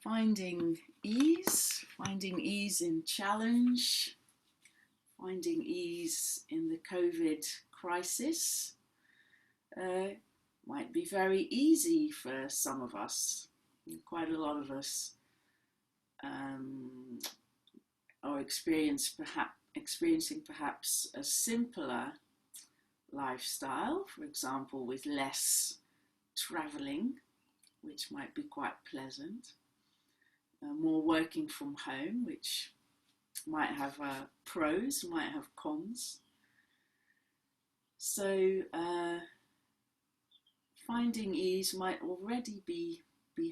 Finding ease in challenge, finding ease in the COVID crisis might be very easy for some of us. Quite a lot of us are experiencing perhaps a simpler lifestyle, for example, with less traveling, which might be quite pleasant. More working from home, which might have pros, might have cons. So finding ease might already be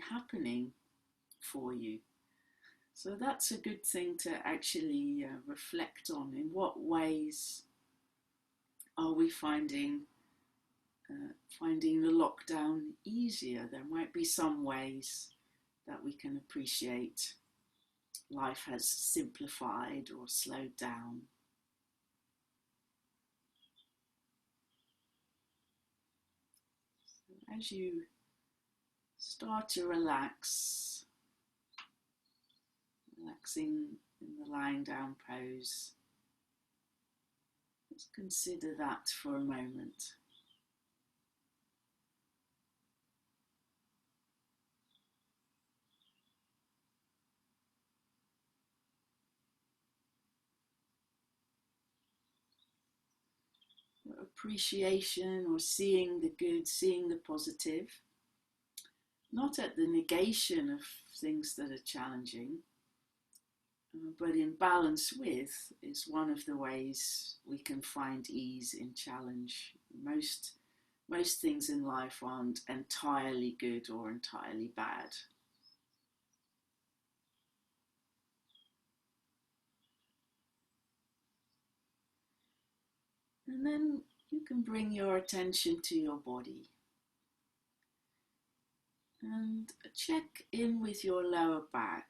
happening for you. So that's a good thing to actually reflect on. In what ways are we finding the lockdown easier? There might be some ways that we can appreciate life has simplified or slowed down. So as you start to relaxing in the lying down pose, let's consider that for a moment. Appreciation or seeing the good, seeing the positive, not at the negation of things that are challenging, but in balance with is one of the ways we can find ease in challenge. Most things in life aren't entirely good or entirely bad. And then you can bring your attention to your body and check in with your lower back.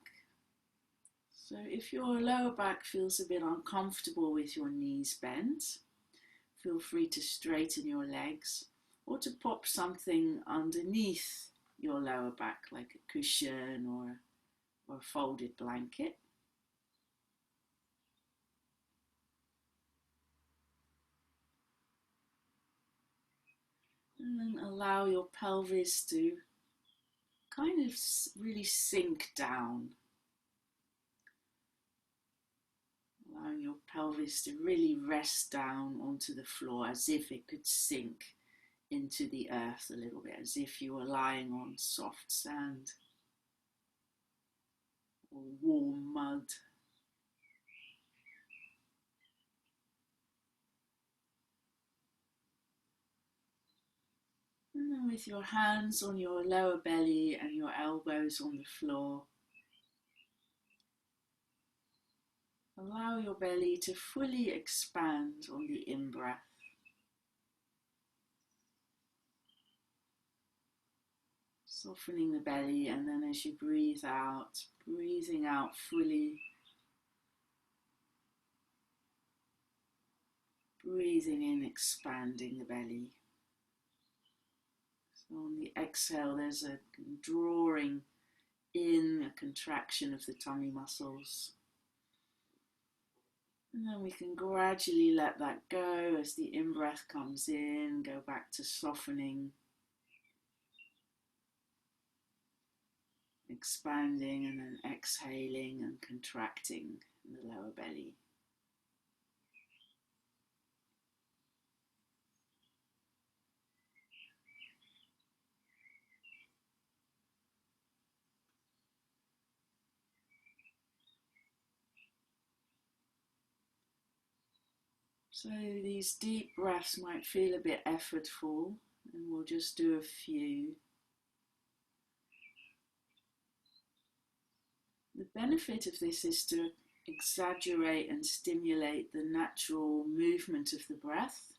So if your lower back feels a bit uncomfortable with your knees bent, feel free to straighten your legs or to pop something underneath your lower back, like a cushion or a folded blanket. And then allow your pelvis to kind of really sink down. Allowing your pelvis to really rest down onto the floor as if it could sink into the earth a little bit, as if you were lying on soft sand or warm mud. And then with your hands on your lower belly and your elbows on the floor, allow your belly to fully expand on the in-breath. Softening the belly, and then as you breathe out, breathing out fully. Breathing in, expanding the belly. So on the exhale, there's a drawing in, a contraction of the tummy muscles. And then we can gradually let that go as the in-breath comes in, go back to softening, expanding, and then exhaling and contracting in the lower belly. So these deep breaths might feel a bit effortful, and we'll just do a few. The benefit of this is to exaggerate and stimulate the natural movement of the breath,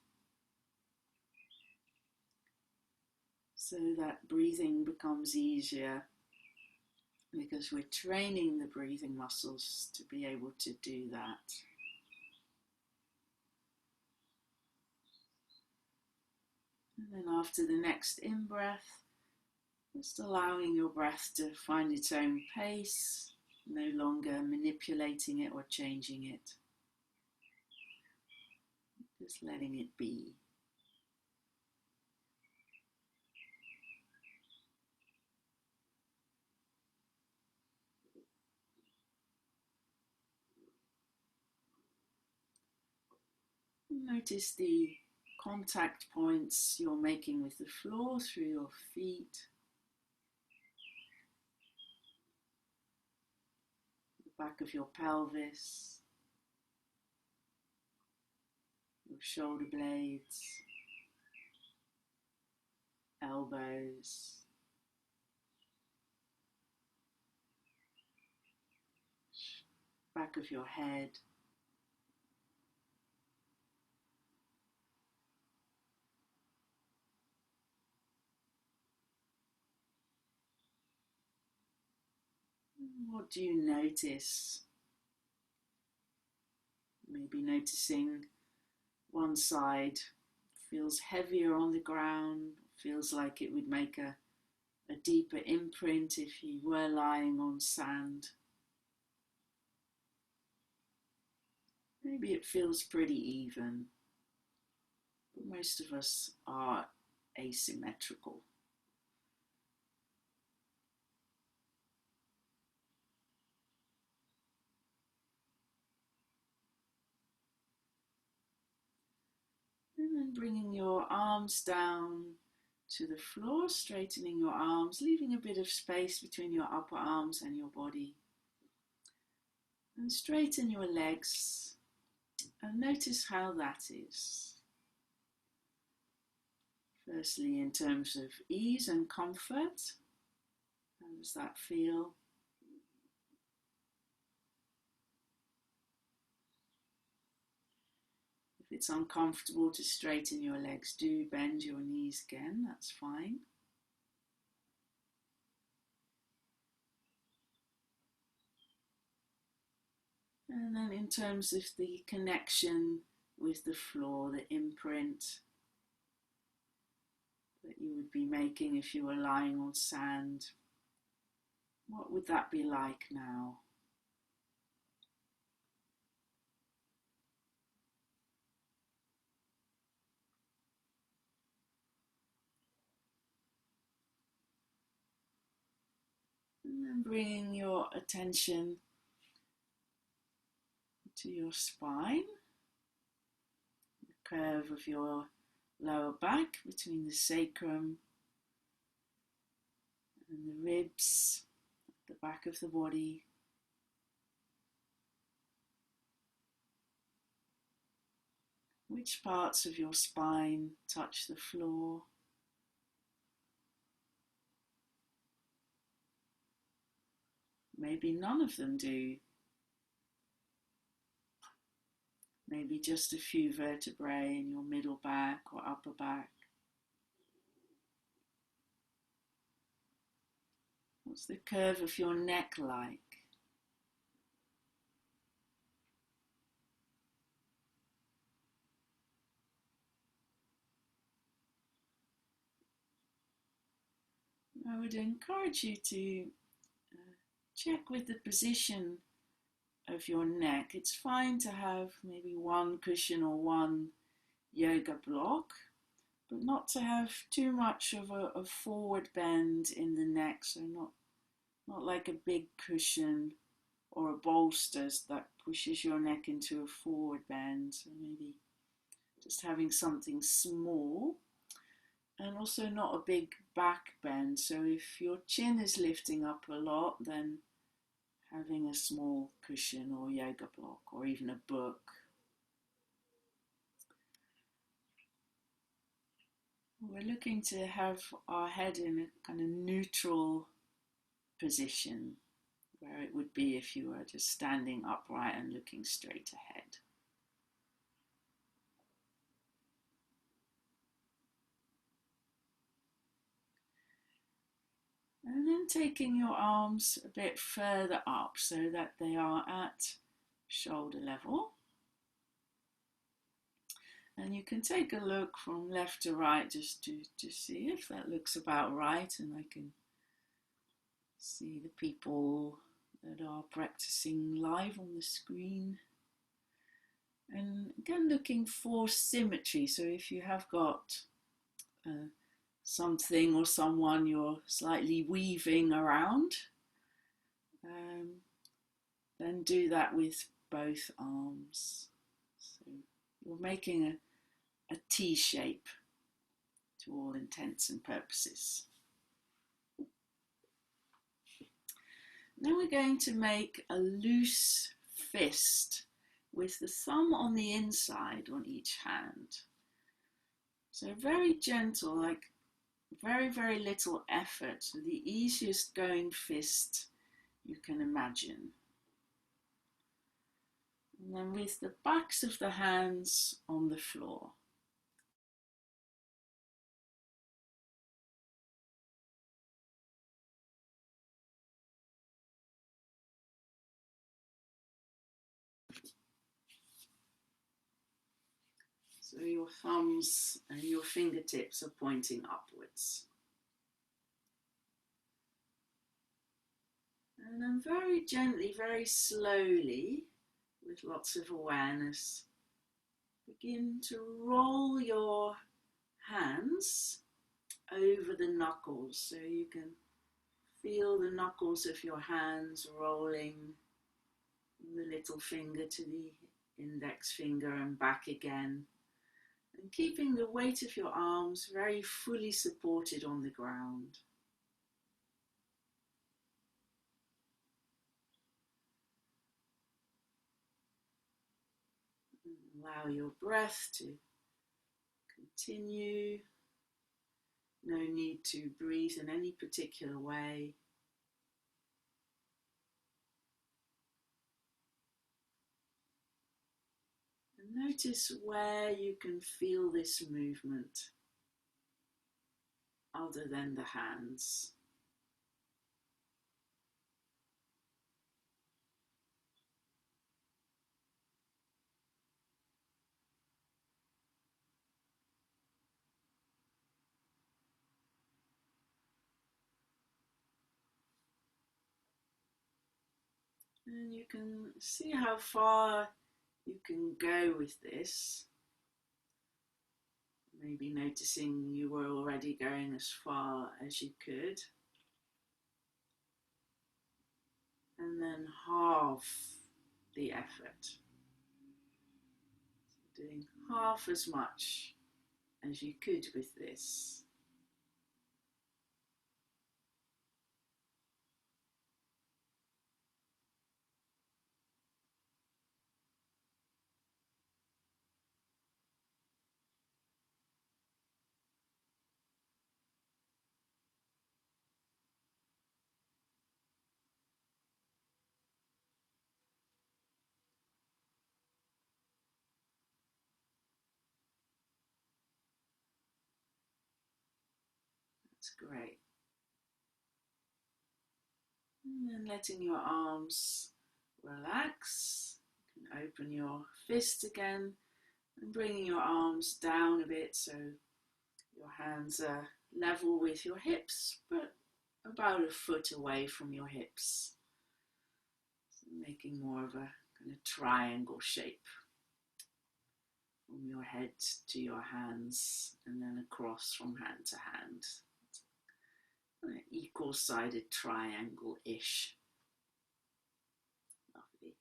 so that breathing becomes easier because we're training the breathing muscles to be able to do that. And then after the next in-breath, Just allowing your breath to find its own pace, no longer manipulating it or changing it. Just letting it be. Notice the contact points you're making with the floor through your feet, the back of your pelvis, your shoulder blades, elbows, back of your head. What do you notice? Maybe noticing one side feels heavier on the ground, feels like it would make a deeper imprint if you were lying on sand. Maybe it feels pretty even, but most of us are asymmetrical. And then bringing your arms down to the floor, straightening your arms, leaving a bit of space between your upper arms and your body. And straighten your legs and notice how that is. Firstly, in terms of ease and comfort, how does that feel? If it's uncomfortable to straighten your legs, do bend your knees again, that's fine. And then in terms of the connection with the floor, the imprint that you would be making if you were lying on sand, what would that be like now? And then bringing your attention to your spine, the curve of your lower back between the sacrum and the ribs, the back of the body. Which parts of your spine touch the floor? Maybe none of them do. Maybe just a few vertebrae in your middle back or upper back. What's the curve of your neck like? I would encourage you to check with the position of your neck. It's fine to have maybe one cushion or one yoga block, but not to have too much of a forward bend in the neck, so not like a big cushion or a bolster that pushes your neck into a forward bend. So maybe just having something small, and also not a big back bend. So if your chin is lifting up a lot, then having a small cushion or yoga block or even a book. We're looking to have our head in a kind of neutral position, where it would be if you were just standing upright and looking straight ahead. And then taking your arms a bit further up so that they are at shoulder level. And you can take a look from left to right just to see if that looks about right, and I can See the people that are practicing live on the screen. And again, looking for symmetry. So if you have got something or someone you're slightly weaving around, then do that with both arms. So you're making a T shape to all intents and purposes. Now we're going to make a loose fist with the thumb on the inside on each hand. So very gentle, like very, very little effort. So the easiest going fist you can imagine. And then with the backs of the hands on the floor. So your thumbs and your fingertips are pointing upwards. And then very gently, very slowly, with lots of awareness, begin to roll your hands over the knuckles, so you can feel the knuckles of your hands rolling from the little finger to the index finger and back again, and keeping the weight of your arms very fully supported on the ground. Allow your breath to continue. No need to breathe in any particular way. And notice where you can feel this movement other than the hands. And you can see how far you can go with this. Maybe noticing you were already going as far as you could. And then halve the effort. So doing half as much as you could with this. That's great. And then letting your arms relax. You can open your fist again and bringing your arms down a bit so your hands are level with your hips, but about a foot away from your hips. So making more of a kind of triangle shape from your head to your hands and then across from hand to hand. An equal-sided triangle-ish. Lovely.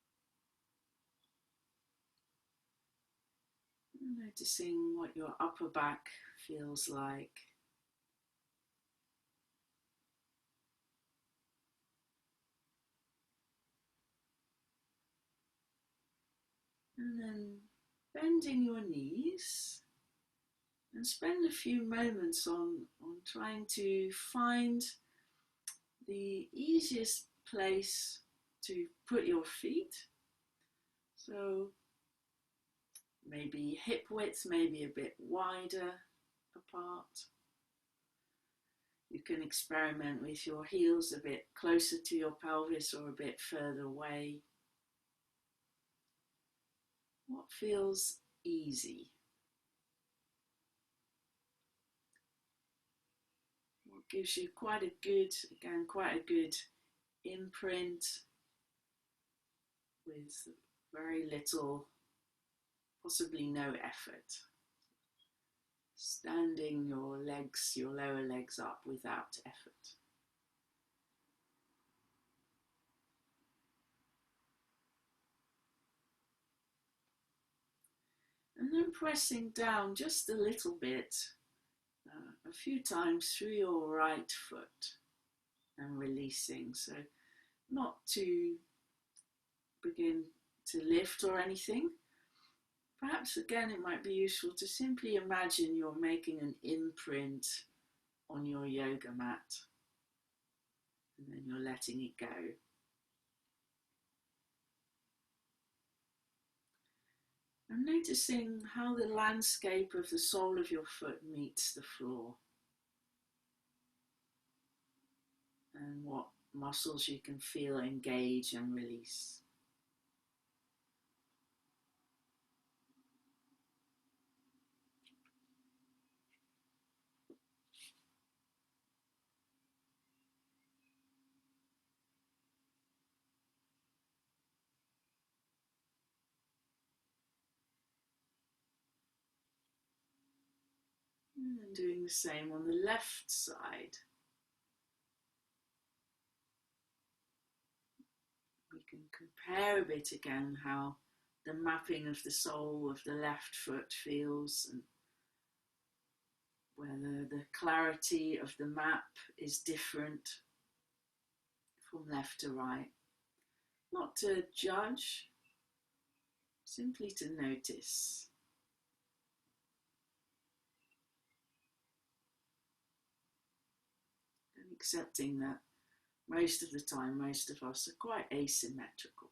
Noticing what your upper back feels like. And then bending your knees and spend a few moments on trying to find the easiest place to put your feet. So maybe hip width, maybe a bit wider apart. You can experiment with your heels a bit closer to your pelvis or a bit further away. What feels easy? What gives you quite a good imprint with very little, possibly no effort. Standing your legs, your lower legs up without effort. And then pressing down just a little bit, a few times through your right foot and releasing. So not to begin to lift or anything. Perhaps again it might be useful to simply imagine you're making an imprint on your yoga mat and then you're letting it go. And noticing how the landscape of the sole of your foot meets the floor and what muscles you can feel engage and release. And doing the same on the left side. We can compare a bit again how the mapping of the sole of the left foot feels and whether the clarity of the map is different from left to right. Not to judge, simply to notice. And accepting that most of the time, most of us are quite asymmetrical.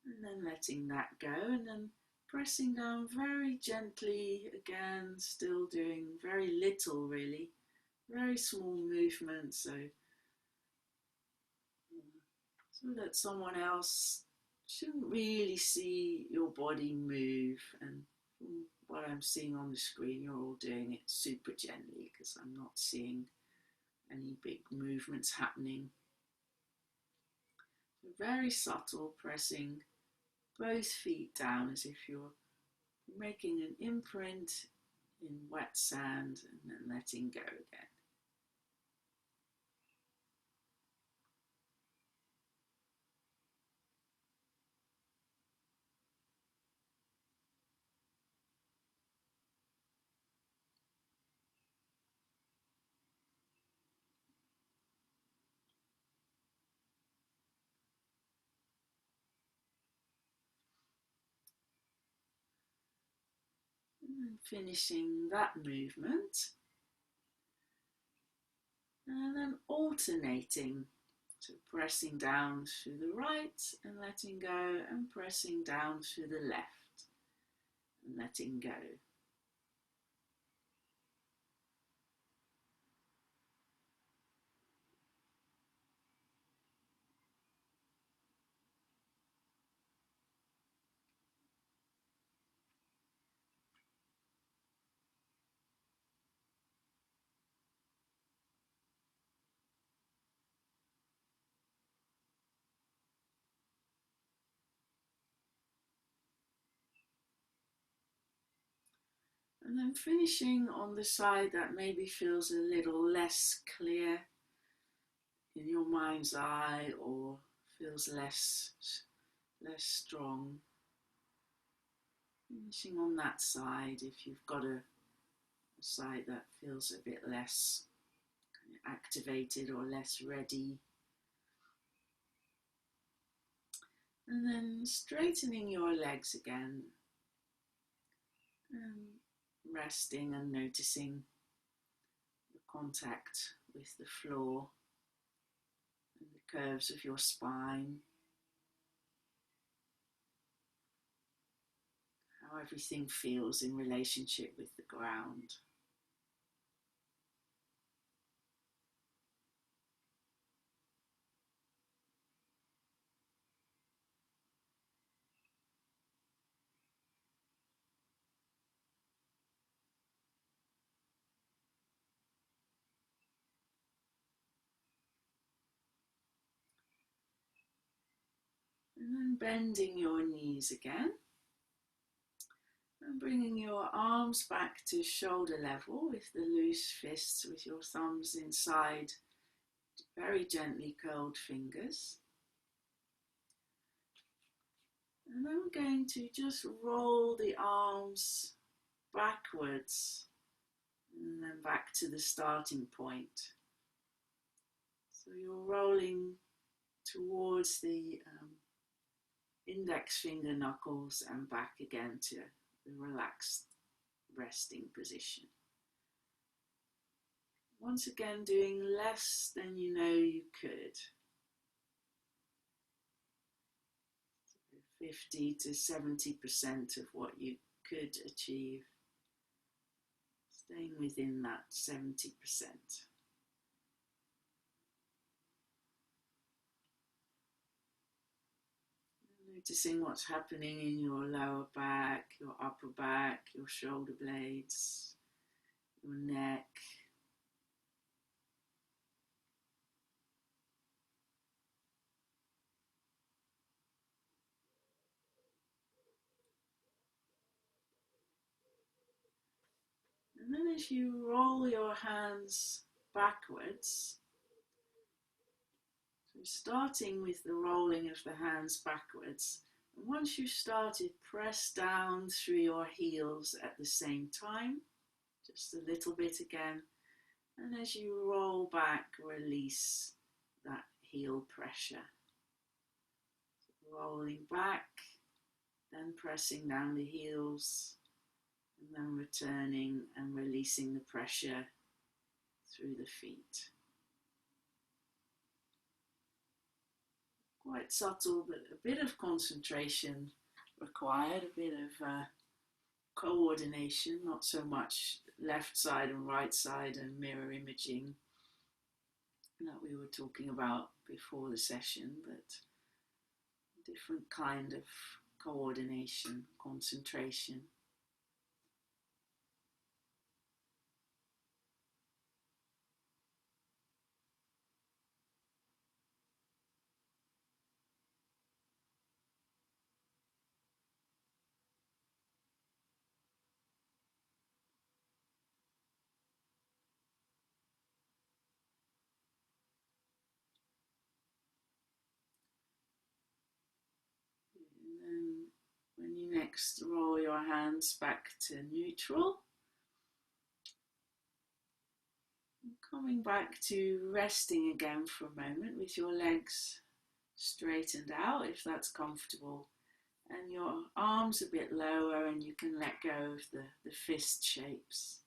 And then letting that go and then pressing down very gently again, still doing very little really, very small movements, so that someone else shouldn't really see your body move. And from what I'm seeing on the screen, you're all doing it super gently because I'm not seeing any big movements happening. So very subtle, pressing both feet down as if you're making an imprint in wet sand and then letting go again. And finishing that movement. And then alternating, so pressing down through the right and letting go, and pressing down through the left and letting go. And then finishing on the side that maybe feels a little less clear in your mind's eye or feels less strong. Finishing on that side if you've got a side that feels a bit less activated or less ready. And then straightening your legs again. Resting and noticing the contact with the floor and the curves of your spine. How everything feels in relationship with the ground. And then bending your knees again. And bringing your arms back to shoulder level with the loose fists, with your thumbs inside very gently curled fingers. And I'm going to just roll the arms backwards and then back to the starting point. So you're rolling towards the index finger knuckles and back again to the relaxed resting position. Once again, doing less than you know you could. 50 to 70% of what you could achieve. Staying within that 70%. Noticing what's happening in your lower back, your upper back, your shoulder blades, your neck. And then as you roll your hands backwards, so starting with the rolling of the hands backwards, and once you've started, press down through your heels at the same time, just a little bit again, and as you roll back, release that heel pressure. So rolling back, then pressing down the heels, and then returning and releasing the pressure through the feet. Quite subtle, but a bit of concentration required, a bit of coordination, not so much left side and right side and mirror imaging that we were talking about before the session, but a different kind of coordination, concentration. And then when you next roll your hands back to neutral, coming back to resting again for a moment with your legs straightened out if that's comfortable, and your arms a bit lower, and you can let go of the fist shapes.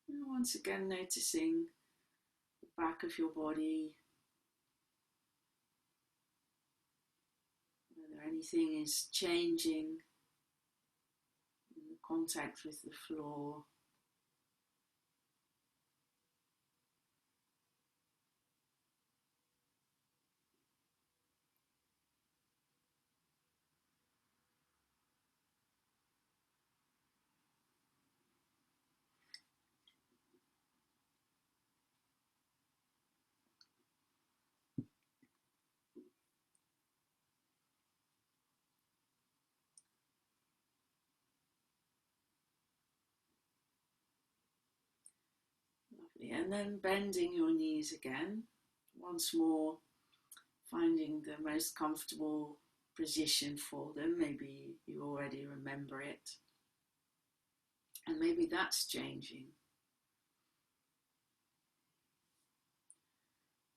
And once again, noticing the back of your body, whether anything is changing in the contact with the floor. Lovely. And then bending your knees again, once more, finding the most comfortable position for them. Maybe you already remember it, and maybe that's changing.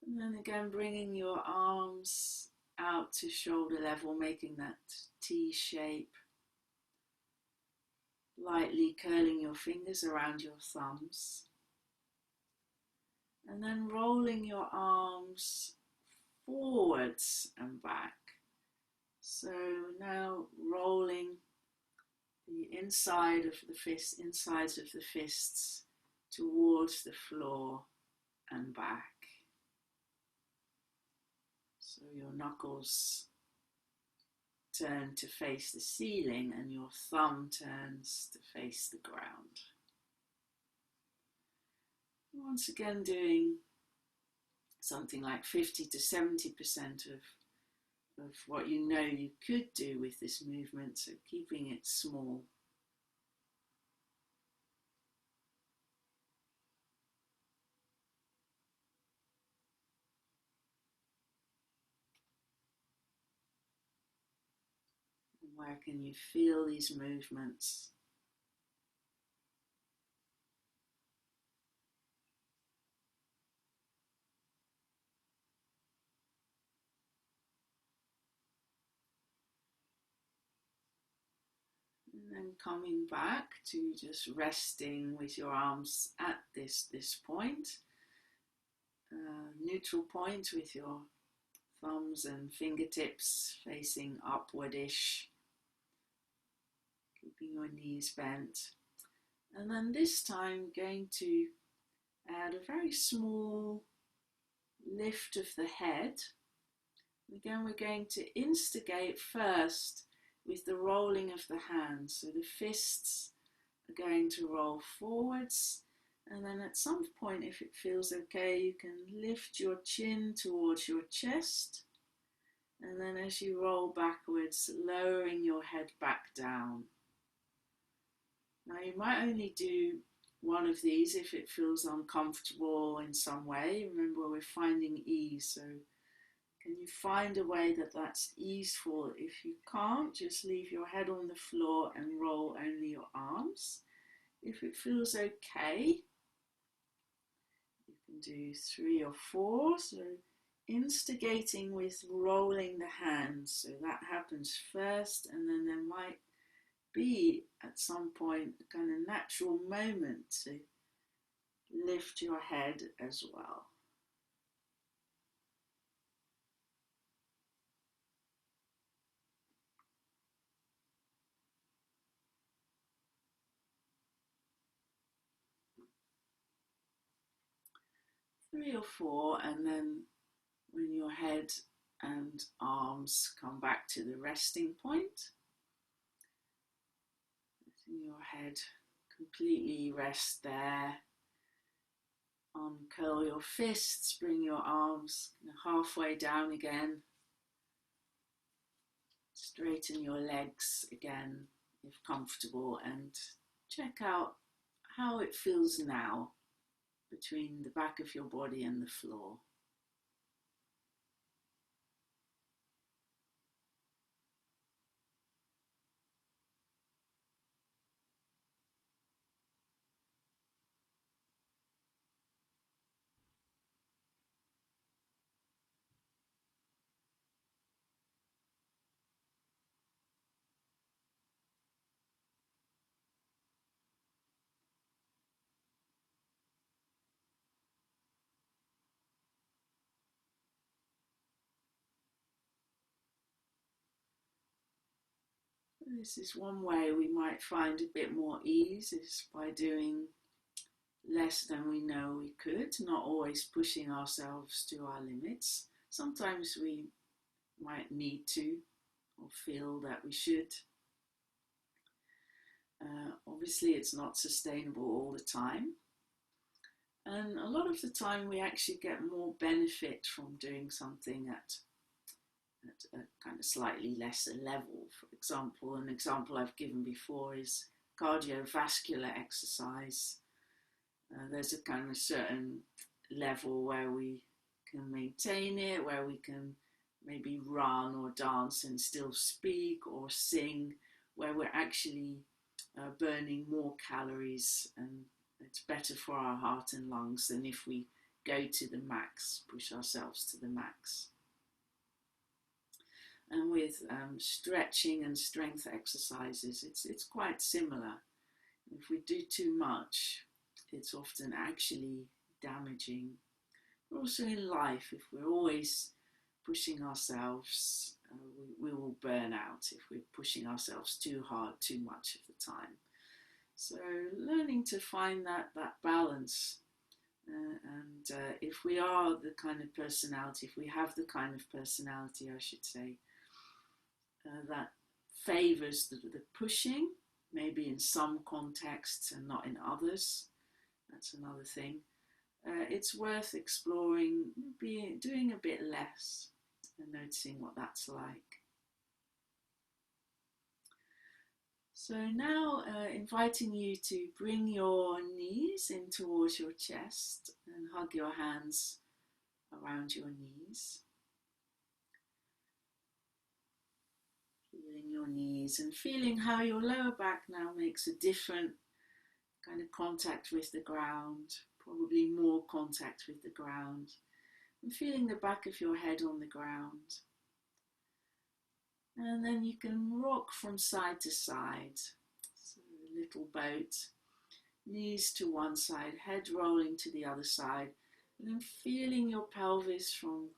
And then again, bringing your arms out to shoulder level, making that T shape, lightly curling your fingers around your thumbs, and then rolling your arms forwards and back. So now rolling the inside of the fist, insides of the fists towards the floor and back. So your knuckles turn to face the ceiling and your thumb turns to face the ground. Once again, doing something like 50 to 70% of what you know you could do with this movement, so keeping it small. Where can you feel these movements? And then coming back to just resting with your arms at this point, neutral point with your thumbs and fingertips facing upwardish, keeping your knees bent. And then this time going to add a very small lift of the head. Again, we're going to instigate first with the rolling of the hands. So the fists are going to roll forwards, and then at some point, if it feels okay, you can lift your chin towards your chest, and then as you roll backwards, lowering your head back down. Now you might only do one of these if it feels uncomfortable in some way. Remember, we're finding ease, so can you find a way that that's easeful? If you can't, just leave your head on the floor and roll only your arms. If it feels okay, you can do 3 or 4. So instigating with rolling the hands. So that happens first, and then there might be at some point a kind of natural moment to lift your head as well. 3 or 4, and then when your head and arms come back to the resting point, letting your head completely rest there. Uncurl your fists, bring your arms halfway down again. Straighten your legs again if comfortable, and check out how it feels now between the back of your body and the floor. This is one way we might find a bit more ease, is by doing less than we know we could, not always pushing ourselves to our limits. Sometimes we might need to, or feel that we should. Obviously, it's not sustainable all the time. And a lot of the time we actually get more benefit from doing something at a kind of slightly lesser level. For example, an example I've given before is cardiovascular exercise. There's a kind of certain level where we can maintain it, where we can maybe run or dance and still speak or sing, where we're actually burning more calories, and it's better for our heart and lungs than if we go to the max, push ourselves to the max. And with stretching and strength exercises, it's quite similar. If we do too much, it's often actually damaging. But also in life, if we're always pushing ourselves, we will burn out if we're pushing ourselves too hard, too much of the time. So learning to find that balance. And if we are the kind of personality, if we have the kind of personality, I should say, that favours the pushing, maybe in some contexts and not in others, that's another thing. it's worth exploring, doing a bit less and noticing what that's like. So now inviting you to bring your knees in towards your chest and hug your hands around your knees. Feeling your knees and feeling how your lower back now makes a different kind of contact with the ground, probably more contact with the ground, and feeling the back of your head on the ground. And then you can rock from side to side, so a little boat, knees to one side, head rolling to the other side, and then feeling your pelvis from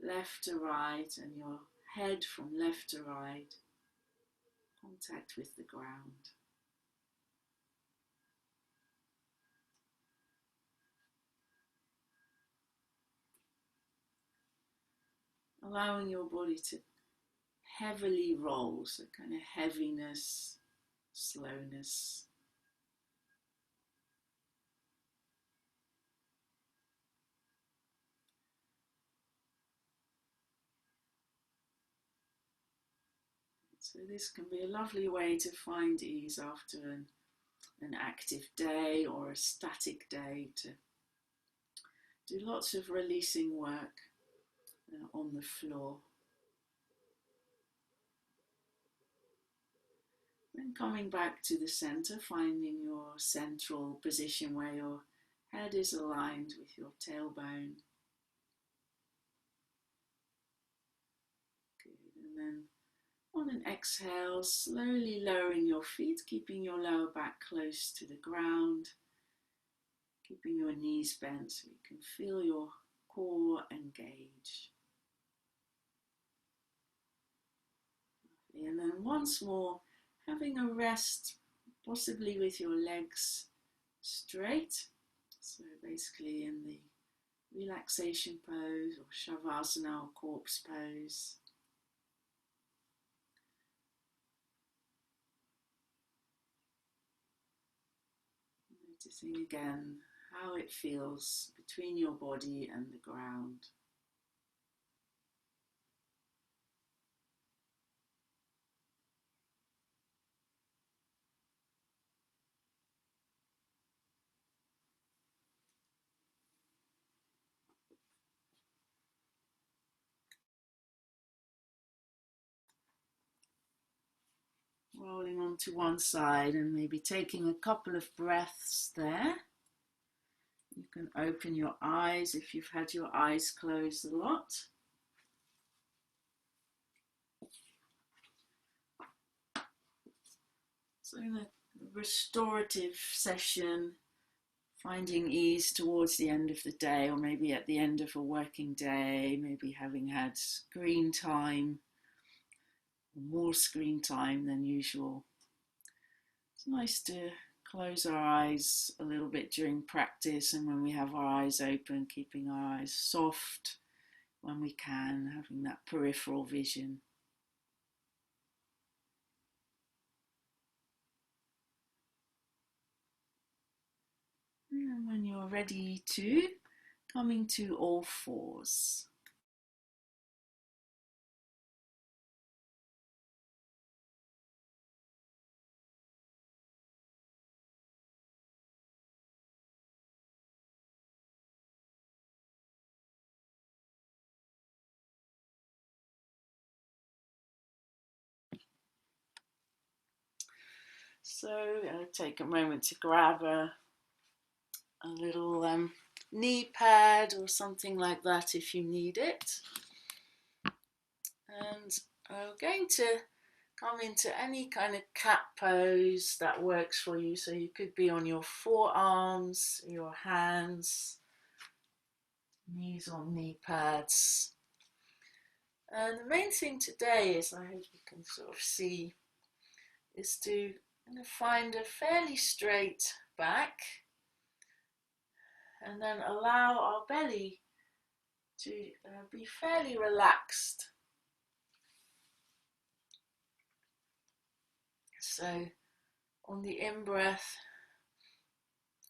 left to right and your head from left to right, contact with the ground. Allowing your body to heavily roll, so kind of heaviness, slowness. So this can be a lovely way to find ease after an active day or a static day, to do lots of releasing work on the floor. Then coming back to the center, finding your central position where your head is aligned with your tailbone. Good. And then on an exhale, slowly lowering your feet, keeping your lower back close to the ground, keeping your knees bent so you can feel your core engage. And then once more, having a rest, possibly with your legs straight. So basically in the relaxation pose or shavasana or corpse pose. Noticing again how it feels between your body and the ground. Rolling onto one side and maybe taking a couple of breaths there. You can open your eyes if you've had your eyes closed a lot. So in a restorative session, finding ease towards the end of the day, or maybe at the end of a working day, maybe having had screen time, more screen time than usual. It's nice to close our eyes a little bit during practice, and when we have our eyes open, keeping our eyes soft when we can, having that peripheral vision. And when you're ready to, coming to all fours. So take a moment to grab a little knee pad or something like that if you need it. And I'm going to come into any kind of cat pose that works for you. So you could be on your forearms, your hands, knees on knee pads. And the main thing today is, I hope you can sort of see, is to kind of find a fairly straight back and then allow our belly to be fairly relaxed. So on the in-breath,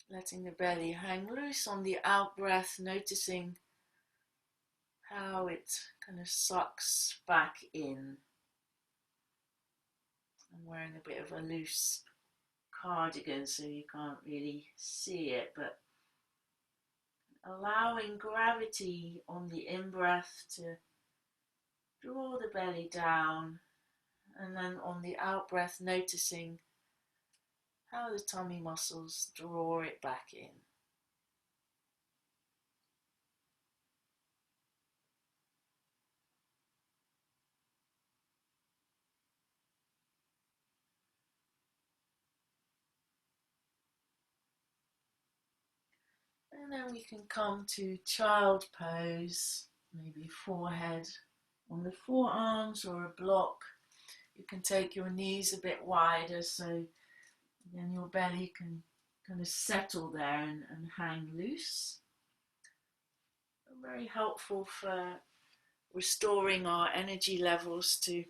letting the belly hang loose on the out breath, noticing how it kind of sucks back in. I'm wearing a bit of a loose cardigan so you can't really see it, but allowing gravity on the in-breath to draw the belly down, and then on the out-breath noticing how the tummy muscles draw it back in. And then we can come to child pose, maybe forehead on the forearms or a block. You can take your knees a bit wider so then your belly can kind of settle there and hang loose. Very helpful for restoring our energy levels, to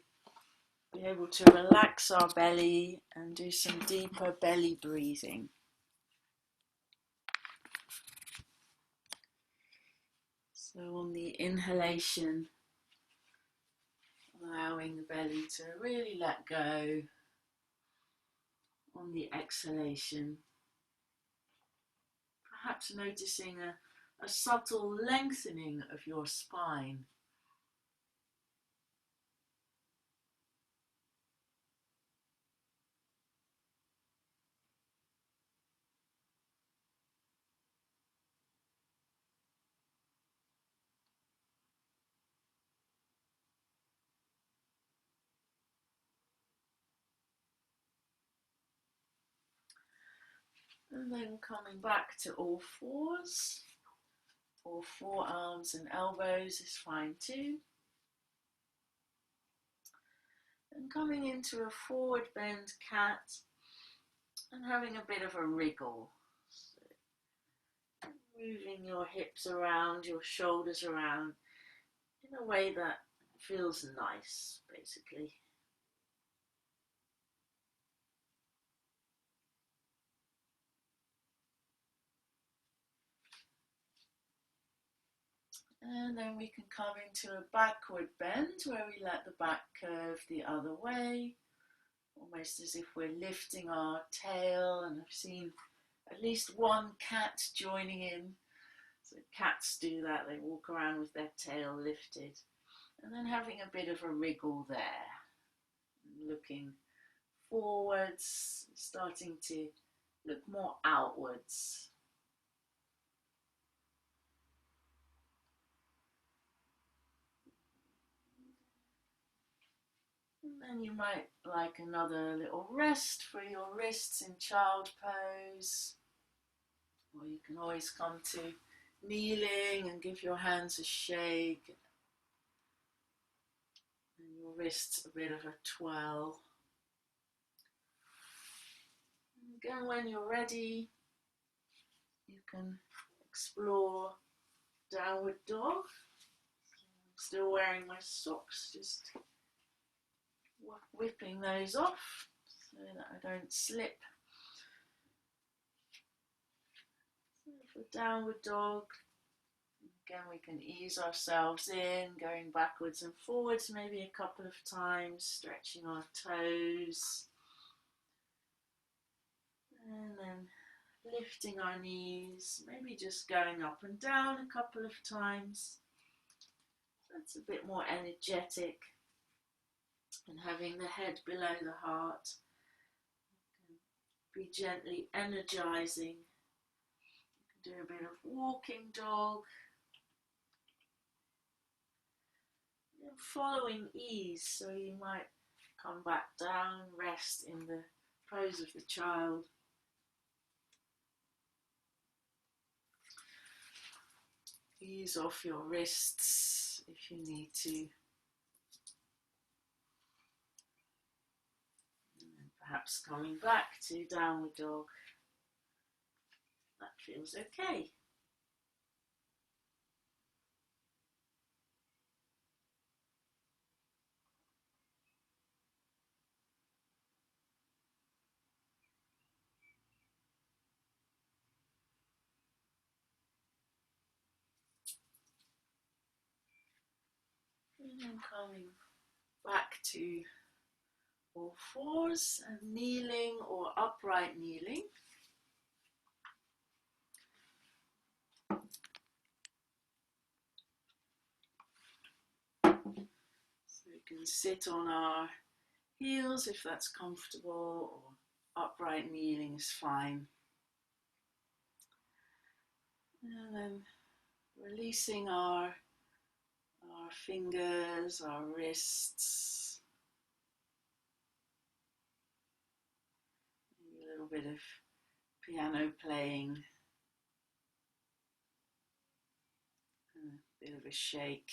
be able to relax our belly and do some deeper belly breathing. So on the inhalation, allowing the belly to really let go. On the exhalation, perhaps noticing a subtle lengthening of your spine. And then coming back to all fours, or forearms and elbows is fine too. And coming into a forward bend cat and having a bit of a wriggle. So moving your hips around, your shoulders around in a way that feels nice, basically. And then we can come into a backward bend where we let the back curve the other way, almost as if we're lifting our tail. And I've seen at least one cat joining in. So cats do that, they walk around with their tail lifted. And then having a bit of a wriggle there, looking forwards, starting to look more outwards. And then you might like another little rest for your wrists in child pose. Or you can always come to kneeling and give your hands a shake. And your wrists a bit of a twirl. And again, when you're ready, you can explore downward dog. I'm still wearing my socks, just whipping those off so that I don't slip. So for downward dog, again we can ease ourselves in, going backwards and forwards maybe a couple of times, stretching our toes, and then lifting our knees, maybe just going up and down a couple of times. That's a bit more energetic, and having the head below the heart. Be gently energizing. You can do a bit of walking dog. And following ease, so you might come back down, rest in the pose of the child. Ease off your wrists if you need to. And perhaps coming back to downward dog. That feels okay. And then coming back to all fours and kneeling or upright kneeling. So we can sit on our heels if that's comfortable, or upright kneeling is fine. And then releasing our fingers, our wrists, maybe a little bit of piano playing, and a bit of a shake.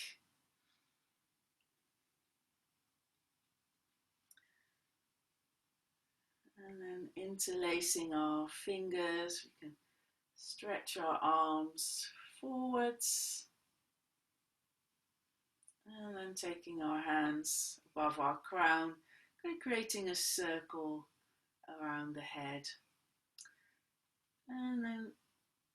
And then interlacing our fingers, we can stretch our arms forwards. And then taking our hands above our crown, creating a circle around the head. And then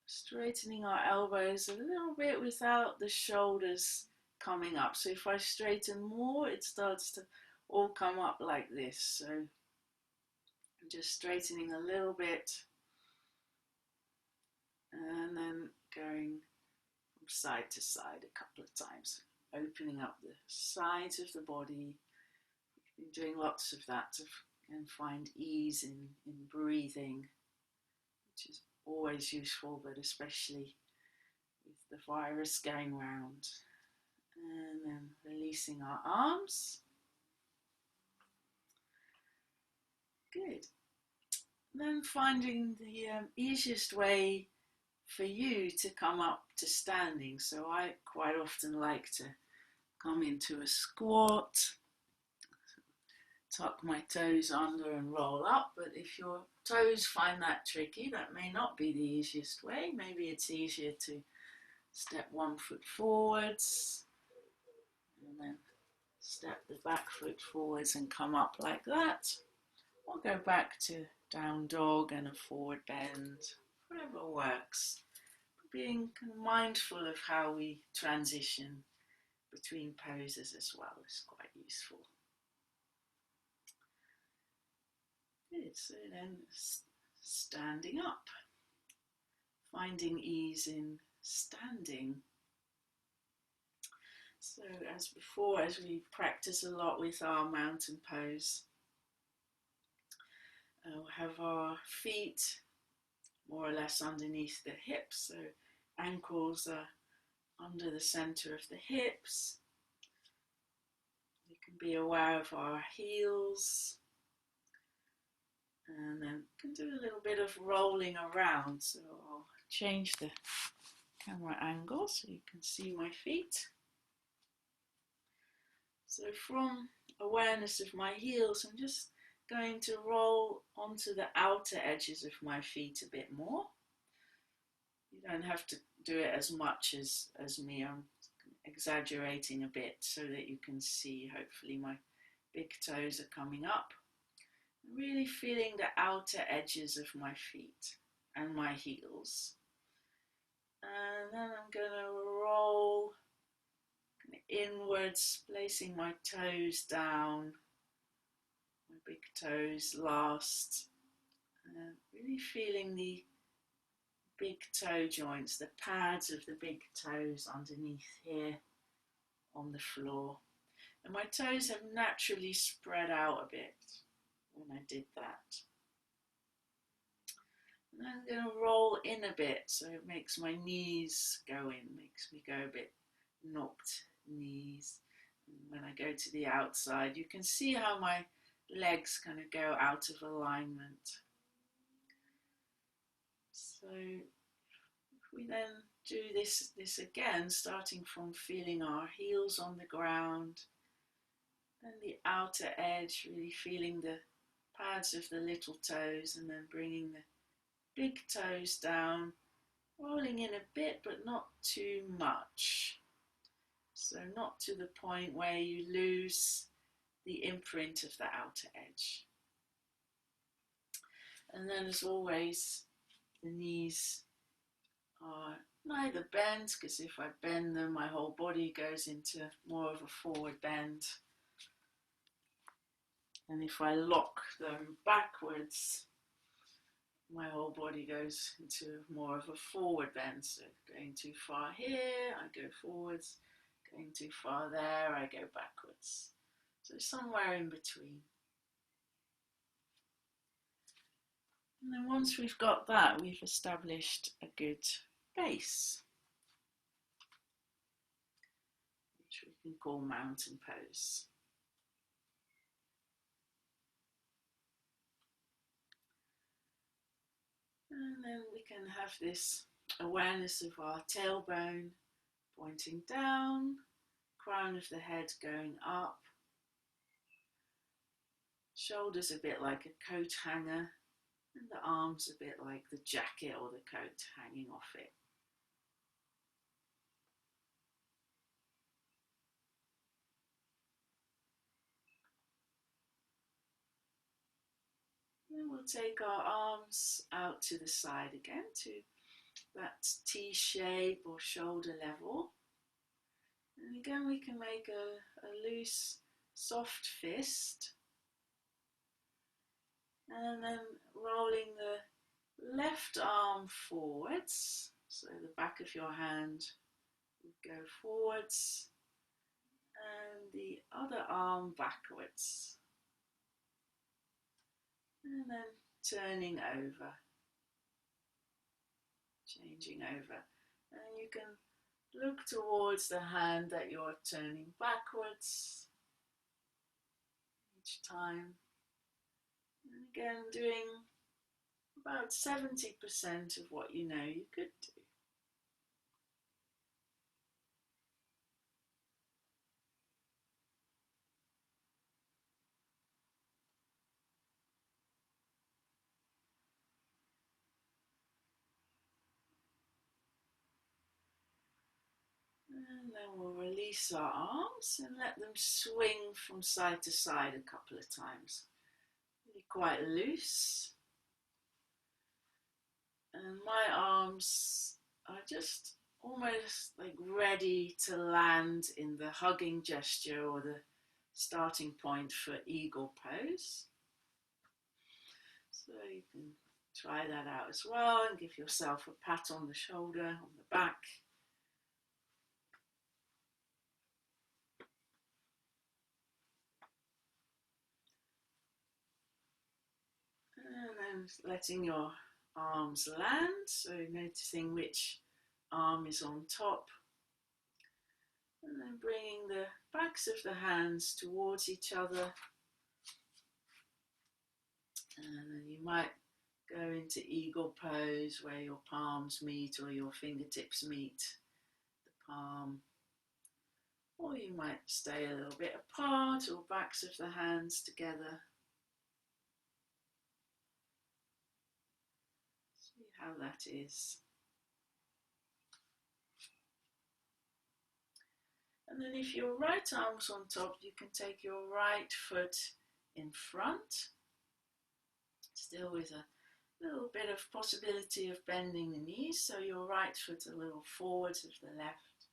straightening our elbows a little bit without the shoulders coming up. So if I straighten more, it starts to all come up like this. So I'm just straightening a little bit and then going from side to side a couple of times, opening up the sides of the body. We've been doing lots of that and find ease in breathing, which is always useful, but especially with the virus going round. And then releasing our arms. Good. Then finding the easiest way for you to come up to standing. So I quite often like to come into a squat, tuck my toes under and roll up, but if your toes find that tricky, that may not be the easiest way. Maybe it's easier to step one foot forwards and then step the back foot forwards and come up like that, or go back to down dog and a forward bend, whatever works. Being kind of mindful of how we transition between poses as well is quite useful. Good, so then standing up, finding ease in standing. So as before, as we practice a lot with our mountain pose, we'll have our feet more or less underneath the hips, so ankles are under the center of the hips. We can be aware of our heels, and then can do a little bit of rolling around. So I'll change the camera angle so you can see my feet. So from awareness of my heels, I'm just going to roll onto the outer edges of my feet a bit more. You don't have to do it as much as me. I'm exaggerating a bit so that you can see, hopefully my big toes are coming up. Really feeling the outer edges of my feet and my heels. And then I'm going to roll inwards, placing my toes down, my big toes last, and really feeling the big toe joints, the pads of the big toes underneath here on the floor. And my toes have naturally spread out a bit when I did that. And I'm going to roll in a bit so it makes my knees go in, makes me go a bit knocked knees. And when I go to the outside, you can see how my legs kind of go out of alignment. So if we then do this again, starting from feeling our heels on the ground, and the outer edge, really feeling the pads of the little toes, and then bringing the big toes down, rolling in a bit but not too much. So not to the point where you lose the imprint of the outer edge. And then as always, the knees are neither bend, because if I bend them, my whole body goes into more of a forward bend. And if I lock them backwards, my whole body goes into more of a forward bend. So going too far here, I go forwards. Going too far there, I go backwards. So somewhere in between. And then once we've got that, we've established a good base, which we can call mountain pose. And then we can have this awareness of our tailbone pointing down, crown of the head going up, shoulders a bit like a coat hanger, and the arms a bit like the jacket or the coat hanging off it. Then we'll take our arms out to the side again to that T shape or shoulder level. And again we can make a loose, soft fist. And then rolling the left arm forwards, so the back of your hand would go forwards, and the other arm backwards. And then turning over, changing over. And you can look towards the hand that you're turning backwards each time. And again, doing about 70% of what you know you could do. And then we'll release our arms and let them swing from side to side a couple of times. Really quite loose. And my arms are just almost like ready to land in the hugging gesture or the starting point for eagle pose. So you can try that out as well and give yourself a pat on the shoulder, on the back. And then letting your arms land, so noticing which arm is on top. And then bringing the backs of the hands towards each other. And then you might go into eagle pose where your palms meet or your fingertips meet the palm. Or you might stay a little bit apart or backs of the hands together. See how that is. And then if your right arm's on top, you can take your right foot in front, still with a little bit of possibility of bending the knees, so your right foot a little forward of the left.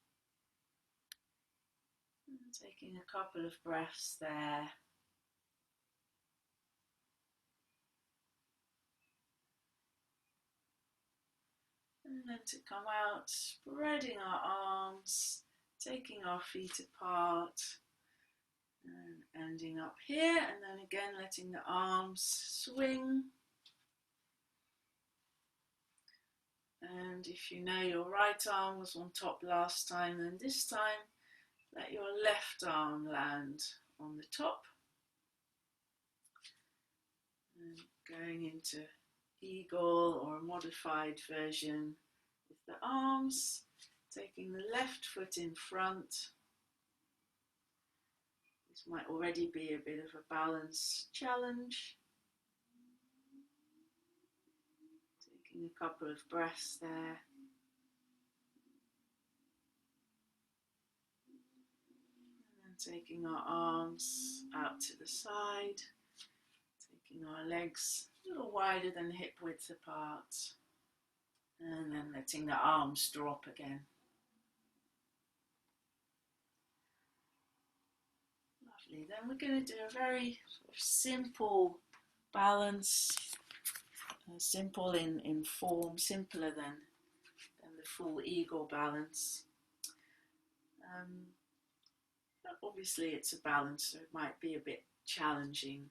And taking a couple of breaths there. And then to come out, spreading our arms, taking our feet apart, and ending up here, and then again letting the arms swing. And if you know your right arm was on top last time, then this time let your left arm land on the top. And going into eagle or a modified version with the arms, taking the left foot in front. This might already be a bit of a balance challenge. Taking a couple of breaths there. And then taking our arms out to the side. Taking our legs a little wider than hip width apart. And then letting the arms drop again. Lovely. Then we're going to do a very sort of simple balance, simple in form, simpler than the full eagle balance. Obviously it's a balance, so it might be a bit challenging.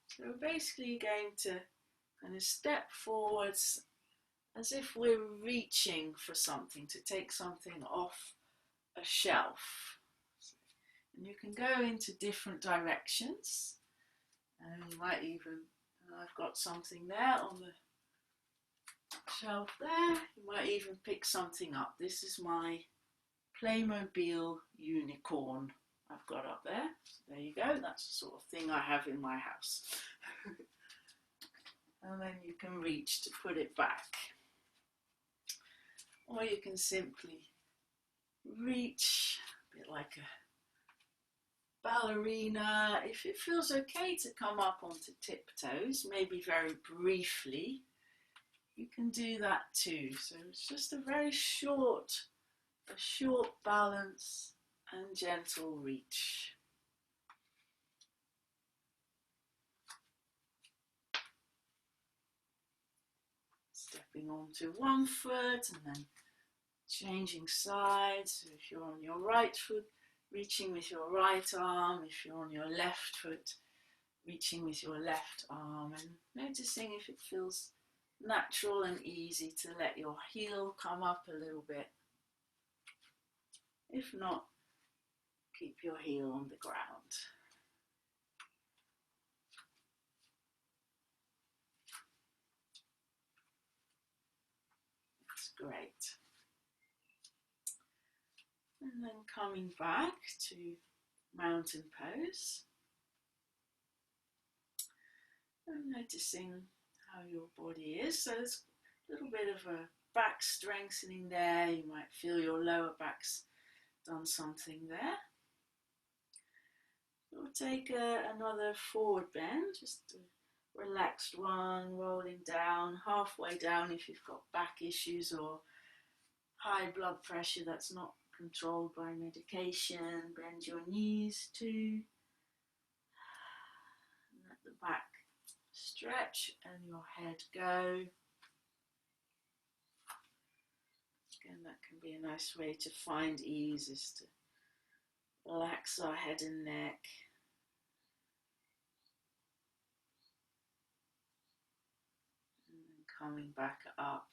So we're basically going to kind of step forwards as if we're reaching for something, to take something off a shelf. And you can go into different directions. And you might even, I've got something there on the shelf there, you might even pick something up. This is my Playmobil unicorn I've got up there. So there you go, that's the sort of thing I have in my house. And then you can reach to put it back. Or you can simply reach, a bit like a ballerina. If it feels okay to come up onto tiptoes, maybe very briefly, you can do that too. So it's just a very short balance and gentle reach. Stepping onto one foot and then changing sides. So if you're on your right foot, reaching with your right arm. If you're on your left foot, reaching with your left arm. And noticing if it feels natural and easy to let your heel come up a little bit. If not, keep your heel on the ground. That's great. And then coming back to mountain pose. And noticing how your body is. So there's a little bit of a back strengthening there. You might feel your lower back's done something there. We'll take another forward bend, just a relaxed one, rolling down, halfway down if you've got back issues or high blood pressure that's not controlled by medication. Bend your knees too. Let the back stretch and your head go. Again, that can be a nice way to find ease, is to relax our head and neck. And then coming back up.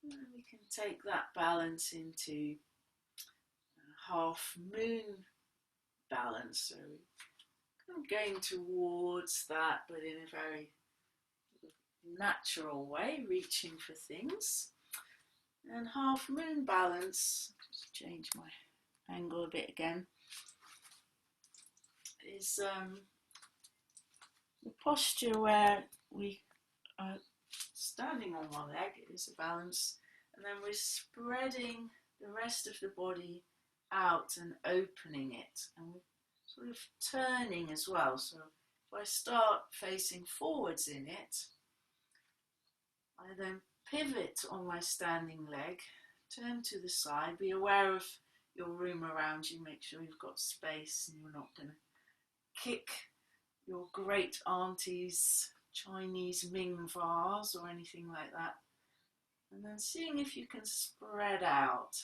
And then we can take that balance into a half moon balance. So I'm going towards that, but in a very natural way, reaching for things. And half moon balance, just change my angle a bit again, is the posture where we are standing on one leg, it is a balance, and then we're spreading the rest of the body out and opening it, and we're sort of turning as well. So if I start facing forwards in it, I then pivot on my standing leg, turn to the side, be aware of your room around you, make sure you've got space and you're not going to kick your great auntie's Chinese Ming vase or anything like that. And then seeing if you can spread out.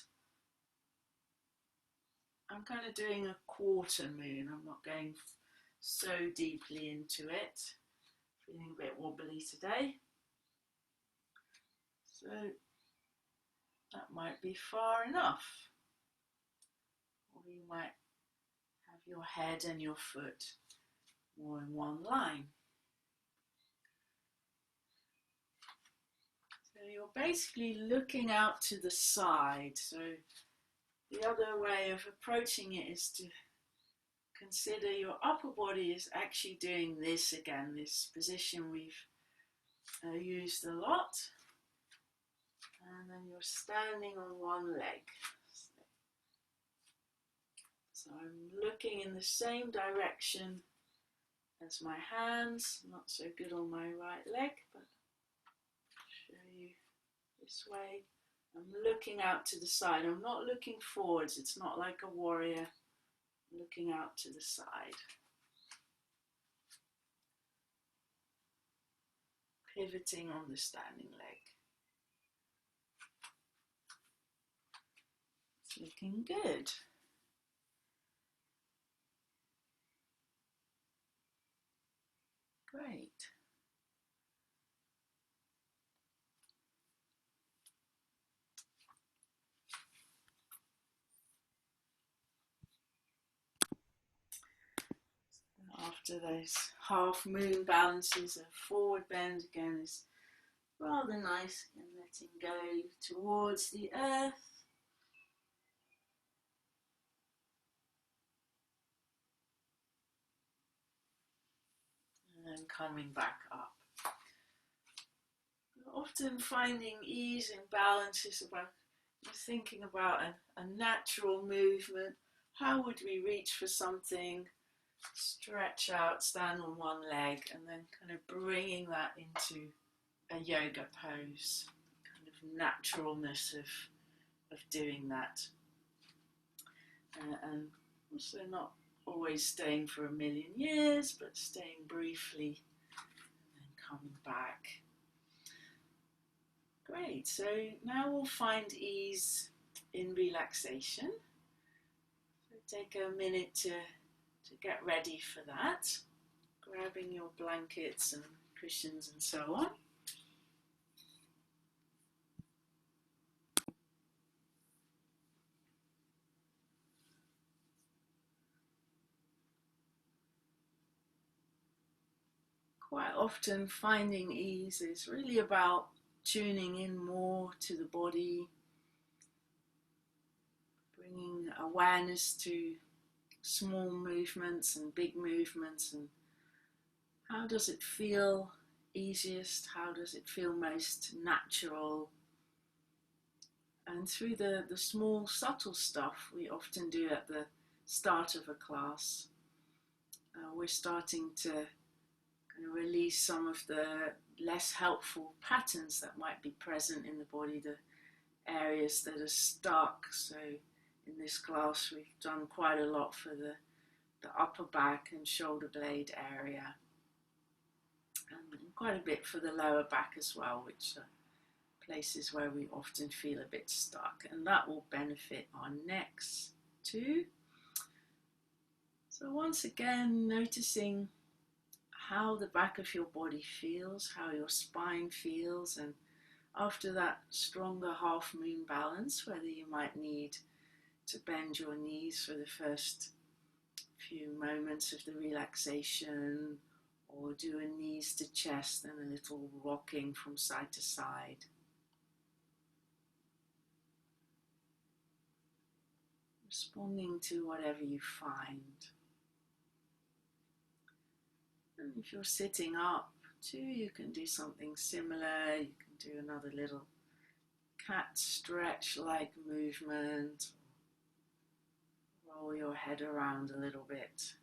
I'm kind of doing a quarter moon, I'm not going so deeply into it. Feeling a bit wobbly today. So that might be far enough. Or you might have your head and your foot more in one line. So you're basically looking out to the side. So the other way of approaching it is to consider your upper body is actually doing this again, this position we've used a lot. And then you're standing on one leg. So I'm looking in the same direction as my hands. Not so good on my right leg, but I'll show you this way. I'm looking out to the side. I'm not looking forwards. It's not like a warrior. I'm looking out to the side. Pivoting on the standing leg. It's looking good. Great. After those half moon balances, a forward bend again is rather nice, and letting go towards the earth. And then coming back up. Often finding ease and balance is about thinking about a natural movement. How would we reach for something? Stretch out, stand on one leg, and then kind of bringing that into a yoga pose. Kind of naturalness of doing that. And also not always staying for a million years, but staying briefly and then coming back. Great, so now we'll find ease in relaxation. So take a minute to get ready for that, grabbing your blankets and cushions and so on. Quite often finding ease is really about tuning in more to the body, bringing awareness to small movements and big movements, and how does it feel easiest, how does it feel most natural. And through the small subtle stuff we often do at the start of a class, we're starting to kind of release some of the less helpful patterns that might be present in the body, the areas that are stuck. So in this class we've done quite a lot for the upper back and shoulder blade area, and quite a bit for the lower back as well, which are places where we often feel a bit stuck, and that will benefit our necks too. So once again, noticing how the back of your body feels, how your spine feels, and after that stronger half moon balance, whether you might need to bend your knees for the first few moments of the relaxation, or do a knees to chest and a little rocking from side to side. Responding to whatever you find. And if you're sitting up too, you can do something similar. You can do another little cat stretch-like movement. Roll your head around a little bit.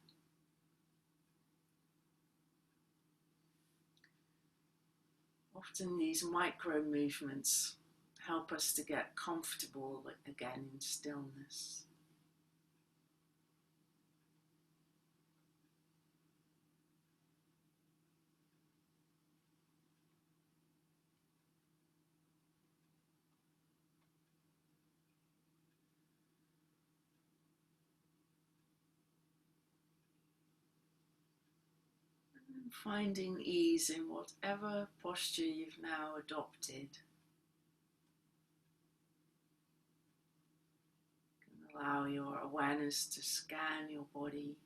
Often these micro movements help us to get comfortable again in stillness. And finding ease in whatever posture you've now adopted. Allow your awareness to scan your body.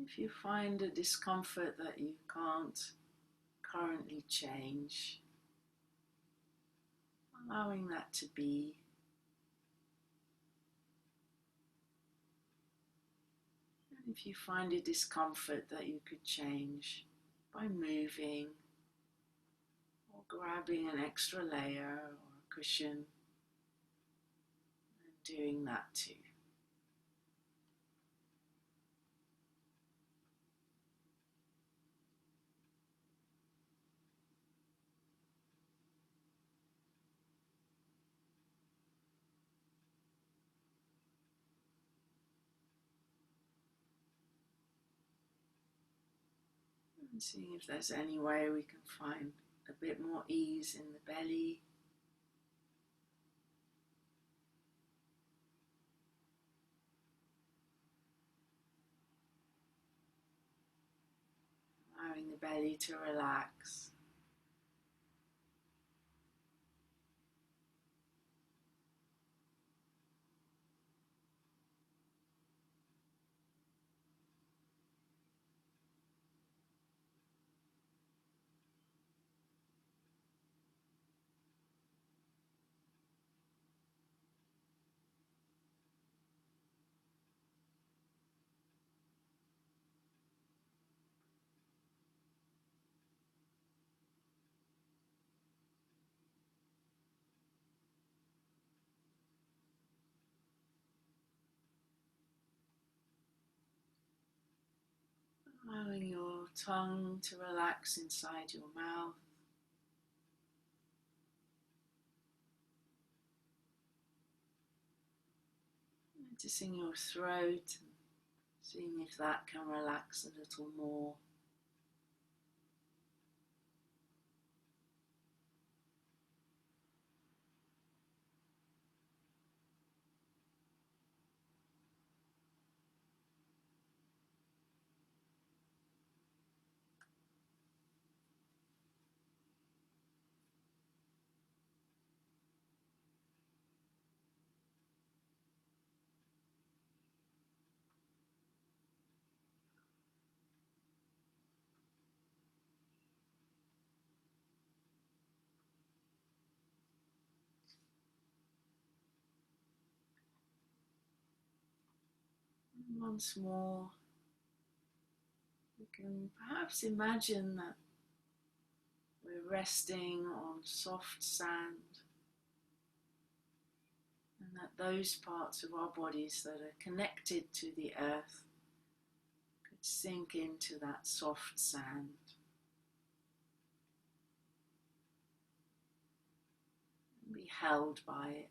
If you find a discomfort that you can't currently change, allowing that to be. And if you find a discomfort that you could change, by moving or grabbing an extra layer or a cushion and doing that too. And seeing if there's any way we can find a bit more ease in the belly. Allowing the belly to relax. Allowing your tongue to relax inside your mouth. Noticing your throat and seeing if that can relax a little more. And once more, you can perhaps imagine that we're resting on soft sand, and that those parts of our bodies that are connected to the earth could sink into that soft sand and be held by it.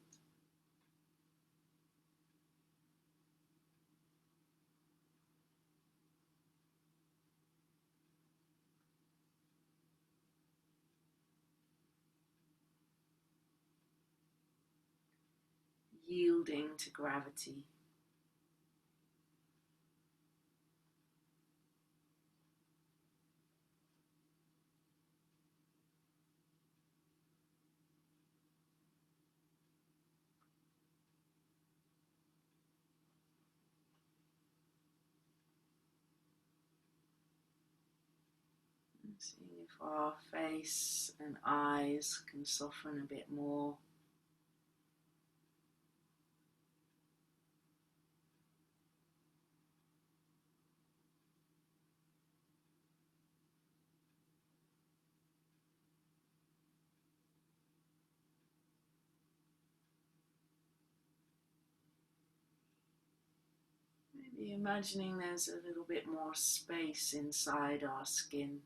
Yielding to gravity. And seeing if our face and eyes can soften a bit more. Maybe imagining there's a little bit more space inside our skin.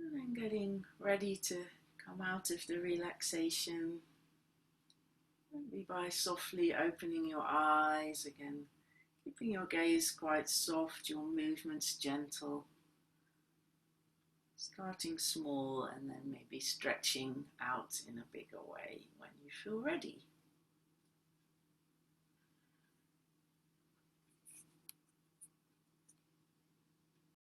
And then getting ready to come out of the relaxation. Maybe by softly opening your eyes again, keeping your gaze quite soft, your movements gentle. Starting small and then maybe stretching out in a bigger way when you feel ready.